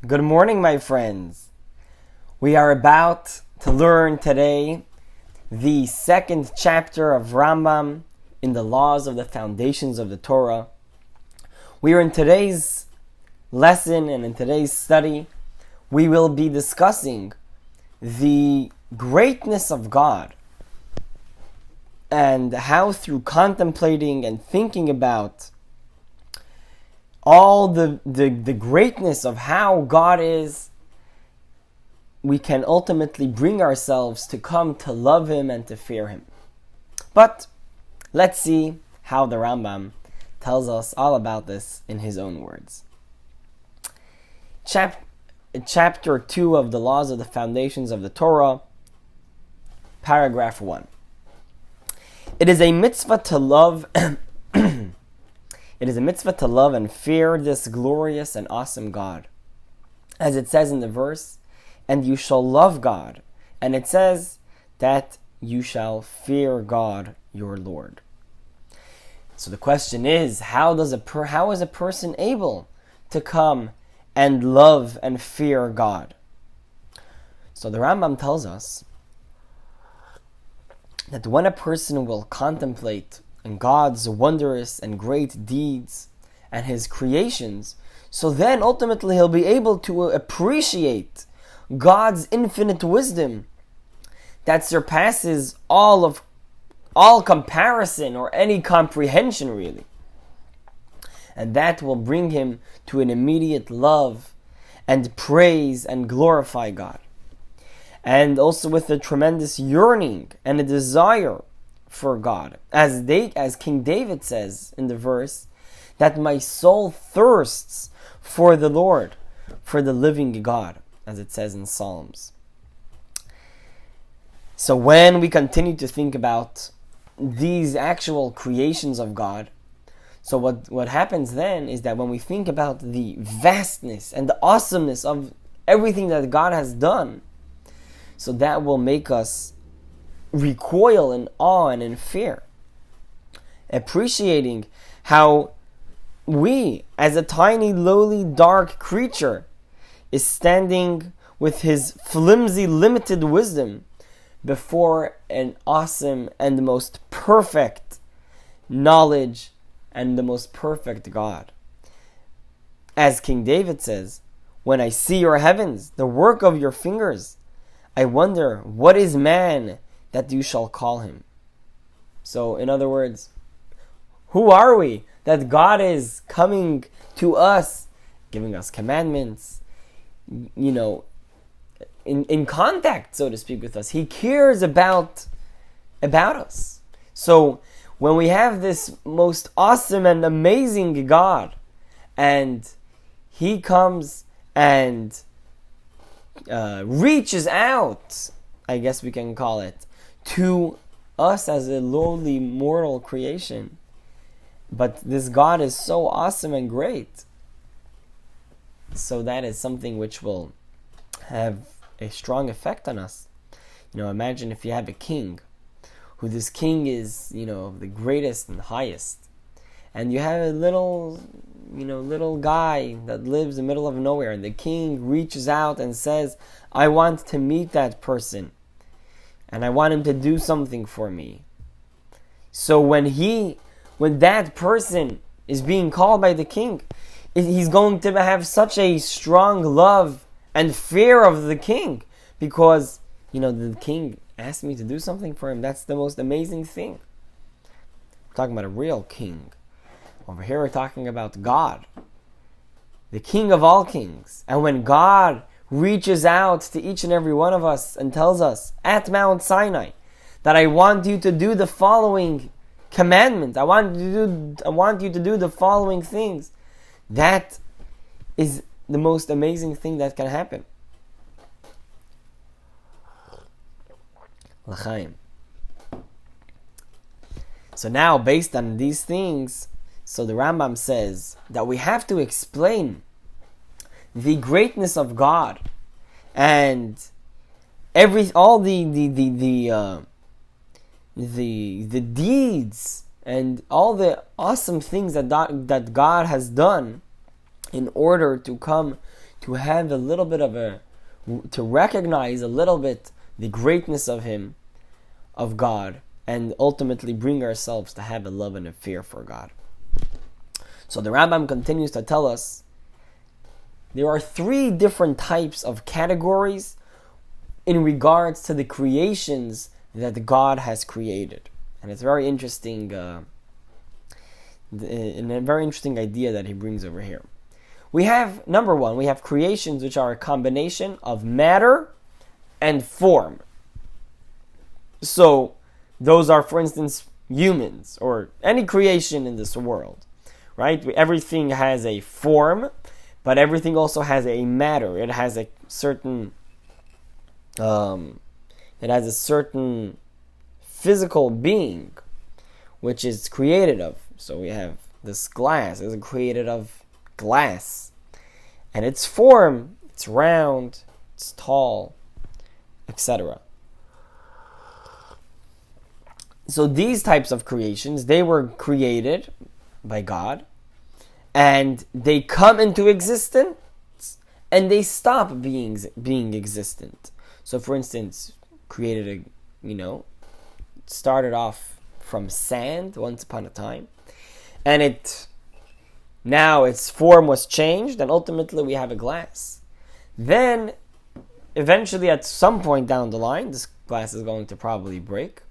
Good morning, my friends. We are about to learn today the second chapter of Rambam in the laws of the foundations of the Torah. We are in today's lesson and in today's study, we will be discussing the greatness of God and how through contemplating and thinking about all the greatness of how God is, we can ultimately bring ourselves to come to love Him and to fear Him. But let's see how the Rambam tells us all about this in his own words. Chapter 2 of the laws of the foundations of the Torah, paragraph 1. It is a mitzvah to love It is a mitzvah to love and fear this glorious and awesome God. As it says in the verse, and you shall love God. And it says that you shall fear God your Lord. So the question is, how is a person able to come and love and fear God? So the Rambam tells us that when a person will contemplate on God's wondrous and great deeds and His creations, so then ultimately he'll be able to appreciate God's infinite wisdom that surpasses all comparison or any comprehension, really. And that will bring him to an immediate love and praise and glorify God. And also with a tremendous yearning and a desire for God. As King David says in the verse, that my soul thirsts for the Lord, for the living God, as it says in Psalms. So when we continue to think about these actual creations of God, so what happens then is that when we think about the vastness and the awesomeness of everything that God has done, so that will make us recoil in awe and in fear, appreciating how we, as a tiny, lowly, dark creature, is standing with his flimsy, limited wisdom before an awesome and the most perfect knowledge and the most perfect God. As King David says, when I see your heavens, the work of your fingers, I wonder, what is man that you shall call him? So, in other words, who are we that God is coming to us, giving us commandments, in contact, so to speak, with us. He cares about us. So, when we have this most awesome and amazing God, and He comes and reaches out, I guess we can call it, to us as a lowly mortal creation. But this God is so awesome and great. So that is something which will have a strong effect on us. Imagine if you have a king, who this king is, the greatest and highest. And you have a little guy that lives in the middle of nowhere, and the king reaches out and says, I want to meet that person, and I want him to do something for me. So when that person is being called by the king, he's going to have such a strong love and fear of the king, because, the king asked me to do something for him. That's the most amazing thing. We're talking about a real king. Over here we're talking about God, the King of all kings. And when God reaches out to each and every one of us and tells us at Mount Sinai that I want you to do the following commandment, I want you to do the following things, that is the most amazing thing that can happen. L'chaim. So now, based on these things, so the Rambam says that we have to explain the greatness of God and all the deeds and all the awesome things that God has done in order to come to have a little bit to recognize a little bit the greatness of Him, of God, and ultimately bring ourselves to have a love and a fear for God. So the Rambam continues to tell us there are 3 different types of categories in regards to the creations that God has created. And it's very interesting, a very interesting idea that he brings over here. We have, number 1, we have creations which are a combination of matter and form. So, those are, for instance, humans, or any creation in this world, right? Everything has a form, but everything also has a matter. It has a certain physical being, which is created of. So we have this glass is created of glass, and its form, it's round, it's tall, etc. So these types of creations, they were created by God, and they come into existence, and they stop being existent. So, for instance, started off from sand once upon a time, and now its form was changed, and ultimately we have a glass. Then, eventually, at some point down the line, this glass is going to probably break.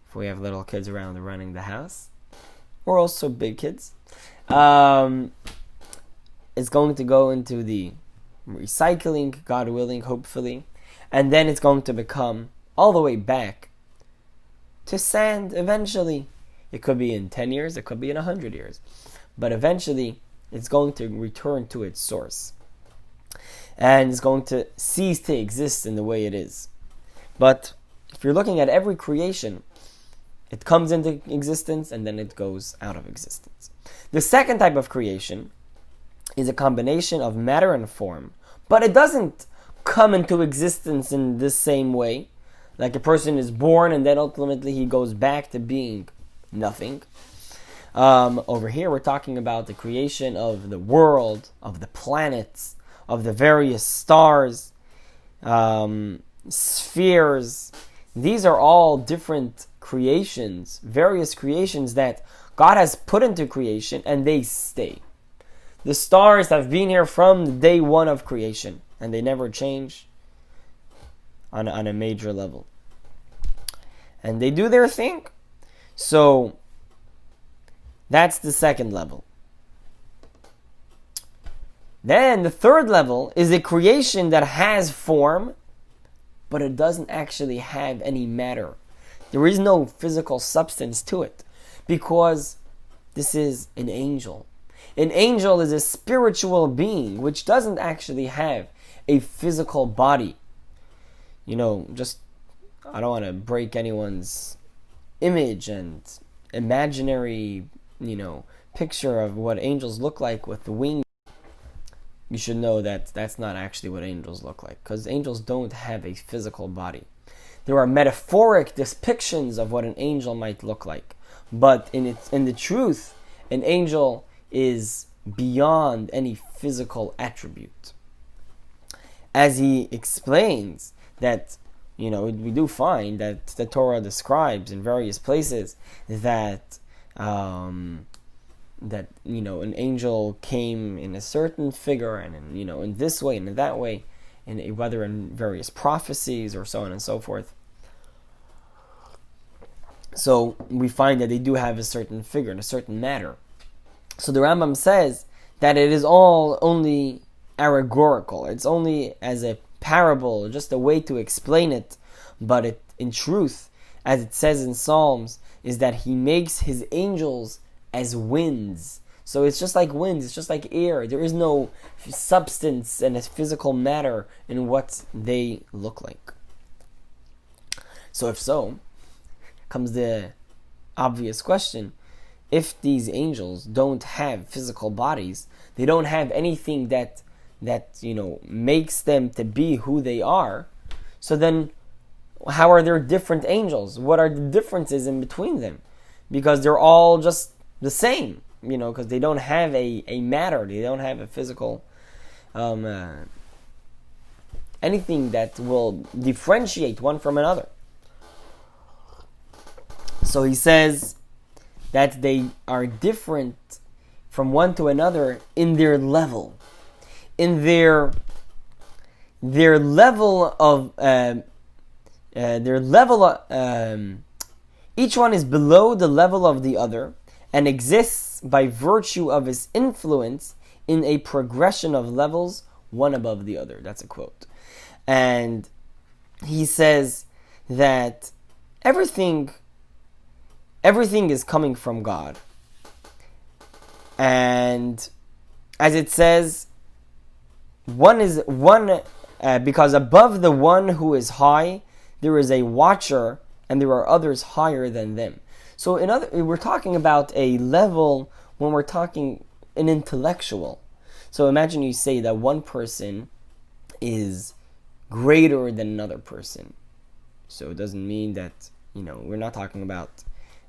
If we have little kids around running the house, or also big kids, it's going to go into the recycling, God willing, hopefully, and then it's going to become all the way back to sand eventually. It could be in 10 years, it could be in 100 years. But eventually, it's going to return to its source. And it's going to cease to exist in the way it is. But if you're looking at every creation, it comes into existence and then it goes out of existence. The second type of creation is a combination of matter and form. But it doesn't come into existence in the same way. Like a person is born and then ultimately he goes back to being nothing. Over here we're talking about the creation of the world, of the planets, of the various stars, spheres. These are all different creations, various creations that God has put into creation, and they stay. The stars have been here from the day 1 of creation, and they never change on a major level. And they do their thing. So, that's the second level. Then the third level is a creation that has form, but it doesn't actually have any matter. There is no physical substance to it, because this is an angel. An angel is a spiritual being which doesn't actually have a physical body. I don't want to break anyone's image and imaginary, picture of what angels look like with the wings. You should know that that's not actually what angels look like, because angels don't have a physical body. There are metaphoric depictions of what an angel might look like, but in the truth, an angel is beyond any physical attribute. As he explains that, we do find that the Torah describes in various places that an angel came in a certain figure and in this way and in that way, and whether in various prophecies or so on and so forth. So we find that they do have a certain figure and a certain matter. So the Rambam says that it is all only allegorical. It's only as a parable, just a way to explain it. But it, in truth, as it says in Psalms, is that he makes his angels as winds. So it's just like winds, it's just like air. There is no substance and a physical matter in what they look like. So if so, comes the obvious question. If these angels don't have physical bodies, they don't have anything that makes them to be who they are, so then how are there different angels? What are the differences in between them? Because they're all just the same, because they don't have a matter, they don't have a physical anything that will differentiate one from another. So he says that they are different from one to another in their level, in their level of each one is below the level of the other and exists by virtue of his influence in a progression of levels, one above the other. That's a quote. And he says that everything is coming from God. And as it says, because above the one who is high, there is a watcher, and there are others higher than them. So we're talking about a level when we're talking an intellectual. So imagine you say that one person is greater than another person. So it doesn't mean that, we're not talking about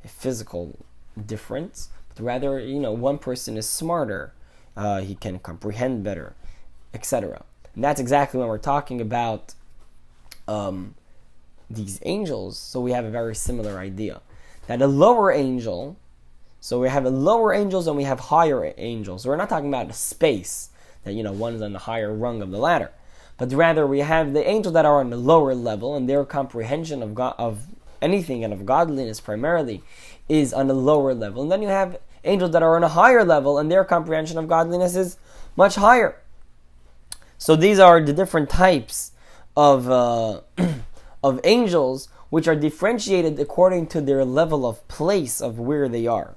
a physical difference, but rather, one person is smarter, he can comprehend better, etc. And that's exactly when we're talking about these angels. So we have a very similar idea. That a lower angel, so we have lower angels and we have higher angels. So we're not talking about a space, that one is on the higher rung of the ladder. But rather we have the angels that are on the lower level, and their comprehension of God, of anything and of godliness primarily, is on the lower level. And then you have angels that are on a higher level, and their comprehension of godliness is much higher. So these are the different types of of angels, which are differentiated according to their level of place of where they are.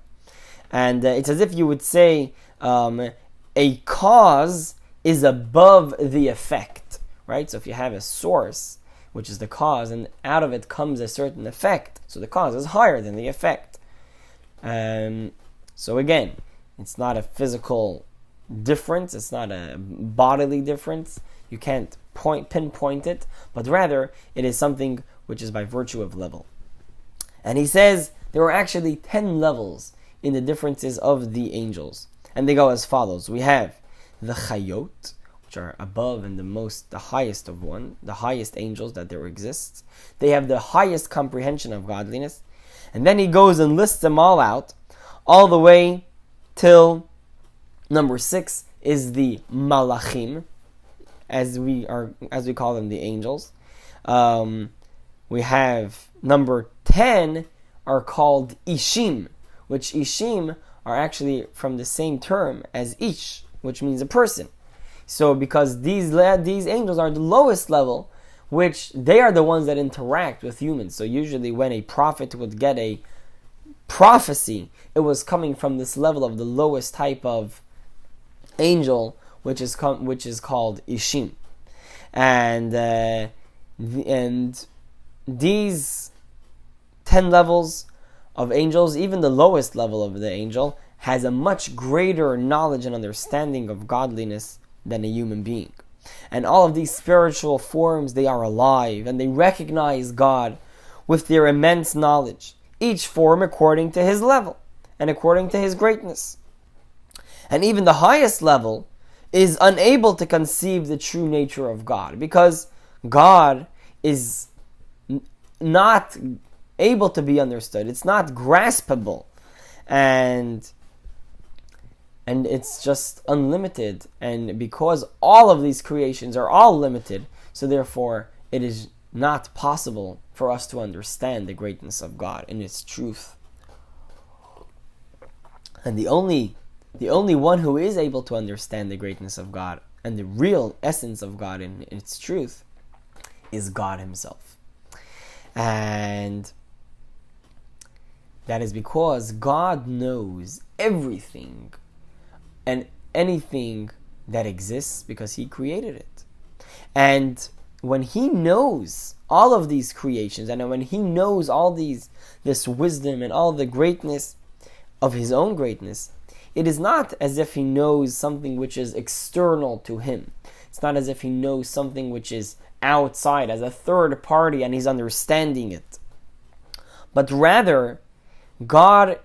And it's as if you would say a cause is above the effect, right? So if you have a source, which is the cause, and out of it comes a certain effect, so the cause is higher than the effect. So again, it's not a physical difference, it's not a bodily difference, you can't pinpoint it, but rather it is something which is by virtue of level. And he says there are actually 10 levels in the differences of the angels, and they go as follows. We have the chayot, which are above and the highest of the highest angels that there exists. They have the highest comprehension of godliness. And then he goes and lists them all out, all the way till number 6 is the malachim, as we call them, the angels. We have number 10 are called ishim, which ishim are actually from the same term as ish, which means a person. So because these angels are the lowest level, which they are the ones that interact with humans. So usually when a prophet would get a prophecy, it was coming from this level of the lowest type of angel, which is called ishim. And these 10 levels of angels, even the lowest level of the angel, has a much greater knowledge and understanding of godliness than a human being. And all of these spiritual forms, they are alive and they recognize God with their immense knowledge, each form according to his level and according to his greatness. And even the highest level is unable to conceive the true nature of God, because God is not able to be understood. It's not graspable. And it's just unlimited. And because all of these creations are all limited, so therefore it is not possible for us to understand the greatness of God in its truth. And the only one who is able to understand the greatness of God and the real essence of God in its truth is God himself. And that is because God knows everything and anything that exists, because he created it. And when he knows all of these creations, and when he knows all this wisdom and all the greatness of his own greatness, it is not as if he knows something which is external to him. It's not as if he knows something which is outside as a third party and he's understanding it. But rather, God,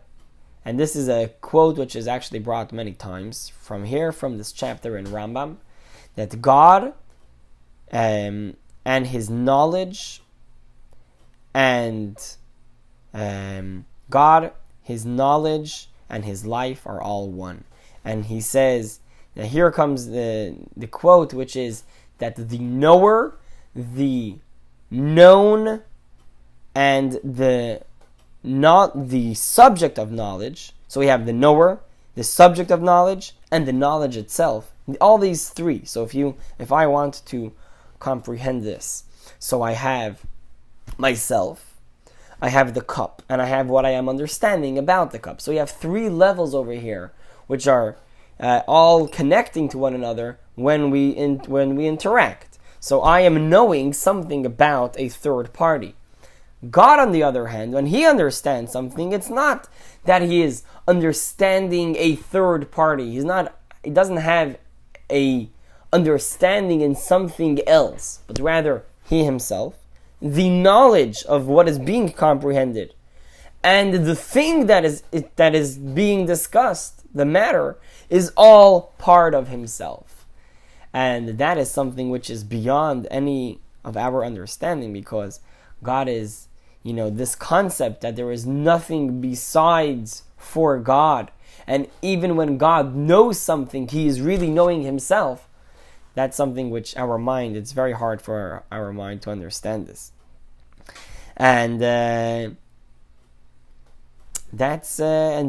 and this is a quote which is actually brought many times from this chapter in Rambam, that God and His knowledge and God, His knowledge, and His life are all one. And he says, now here comes the quote, which is that the knower, the known, and the subject of knowledge. So we have the knower, the subject of knowledge, and the knowledge itself. All these three. So if I want to comprehend this, so I have myself, I have the cup, and I have what I am understanding about the cup. So we have three levels over here, which are all connecting to one another when we interact. So I am knowing something about a third party. God, on the other hand, when He understands something, it's not that He is understanding a third party. He doesn't have a understanding in something else, but rather He Himself, the knowledge of what is being comprehended, and the thing that is being discussed, the matter, is all part of Himself. And that is something which is beyond any of our understanding, because God is, this concept that there is nothing besides for God. And even when God knows something, He is really knowing Himself. That's something which it's very hard for our mind to understand this. And and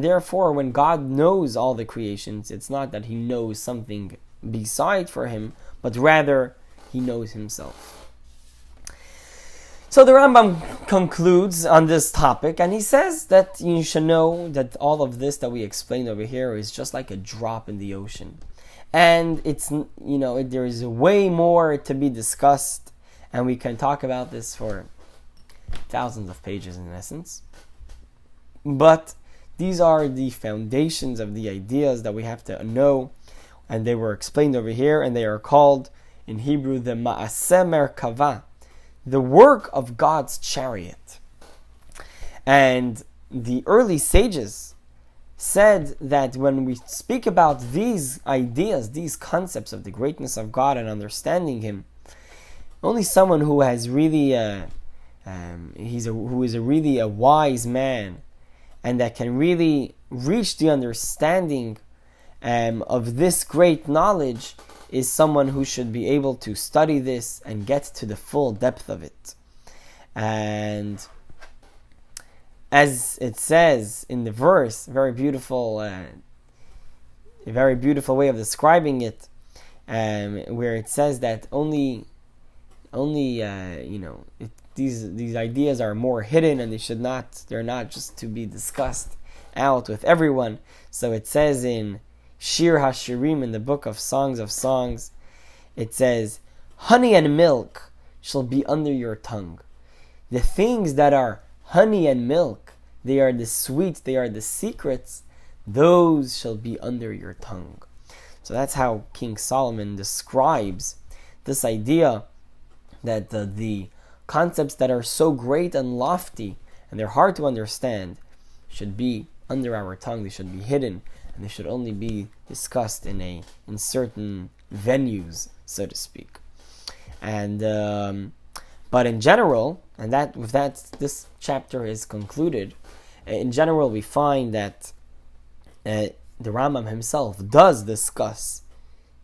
therefore, when God knows all the creations, it's not that He knows something beside for Him, but rather He knows Himself. So the Rambam concludes on this topic, and he says that you should know that all of this that we explained over here is just like a drop in the ocean. And it's, there is way more to be discussed, and we can talk about this for thousands of pages in essence. But these are the foundations of the ideas that we have to know, and they were explained over here, and they are called in Hebrew the Ma'aseh Merkavah, the work of God's chariot. And the early sages said that when we speak about these ideas, these concepts of the greatness of God and understanding Him, only someone who has really who is really a wise man, and that can really reach the understanding of this great knowledge, is someone who should be able to study this and get to the full depth of it. And as it says in the verse, a very beautiful way of describing it, where it says that these ideas are more hidden, and they're not just to be discussed out with everyone. So it says in Shir HaShirim, in the book of Songs, it says, honey and milk shall be under your tongue. The things that are honey and milk, they are the sweet, they are the secrets, those shall be under your tongue. So that's how King Solomon describes this idea that the concepts that are so great and lofty and they're hard to understand should be under our tongue. They should be hidden, and they should only be discussed in certain venues, so to speak. And but in general, and this chapter is concluded. In general, we find that the Rambam himself does discuss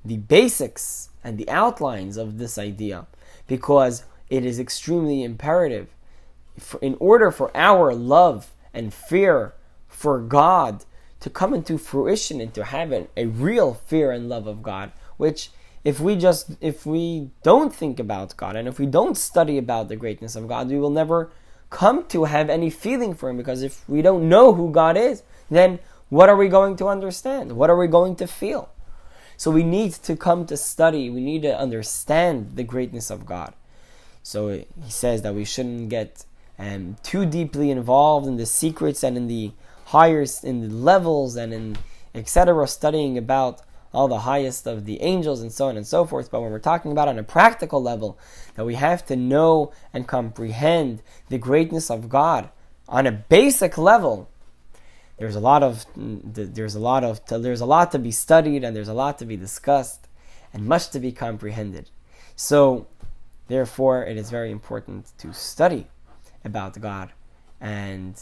the basics and the outlines of this idea, because it is extremely imperative in order for our love and fear for God to come into fruition and to have a real fear and love of God, which if we don't think about God and if we don't study about the greatness of God, we will never come to have any feeling for Him, because if we don't know who God is, then what are we going to understand? What are we going to feel? So we need to come to study. We need to understand the greatness of God. So he says that we shouldn't get too deeply involved in the secrets and in the levels and in etc., studying about all the highest of the angels and so on and so forth. But when we're talking about on a practical level, that we have to know and comprehend the greatness of God on a basic level, there's a lot to be studied, and there's a lot to be discussed. and much to be comprehended. So, therefore, it is very important to study about God, and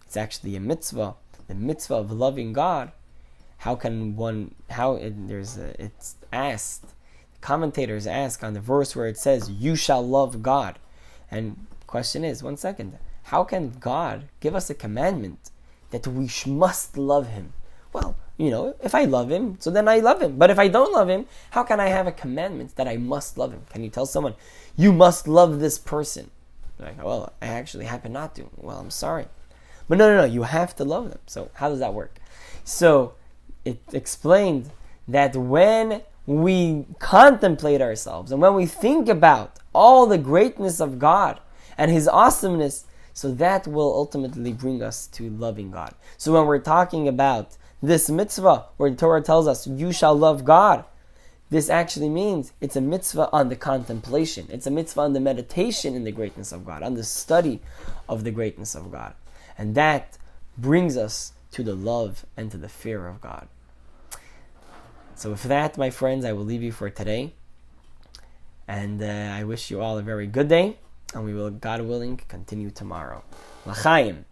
it's actually a mitzvah, the mitzvah of loving God. It's asked, commentators ask on the verse where it says, you shall love God. And the question is, one second, how can God give us a commandment that we must love Him? Well, if I love Him, so then I love Him. But if I don't love Him, how can I have a commandment that I must love Him? Can you tell someone, you must love this person? Like, well, I actually happen not to. Well, I'm sorry. But no, you have to love them. So how does that work? So it explained that when we contemplate ourselves and when we think about all the greatness of God and His awesomeness, so that will ultimately bring us to loving God. So when we're talking about this mitzvah, where the Torah tells us, you shall love God, this actually means it's a mitzvah on the contemplation. It's a mitzvah on the meditation in the greatness of God, on the study of the greatness of God. And that brings us to the love and to the fear of God. So with that, my friends, I will leave you for today. And I wish you all a very good day. And we will, God willing, continue tomorrow. L'chaim.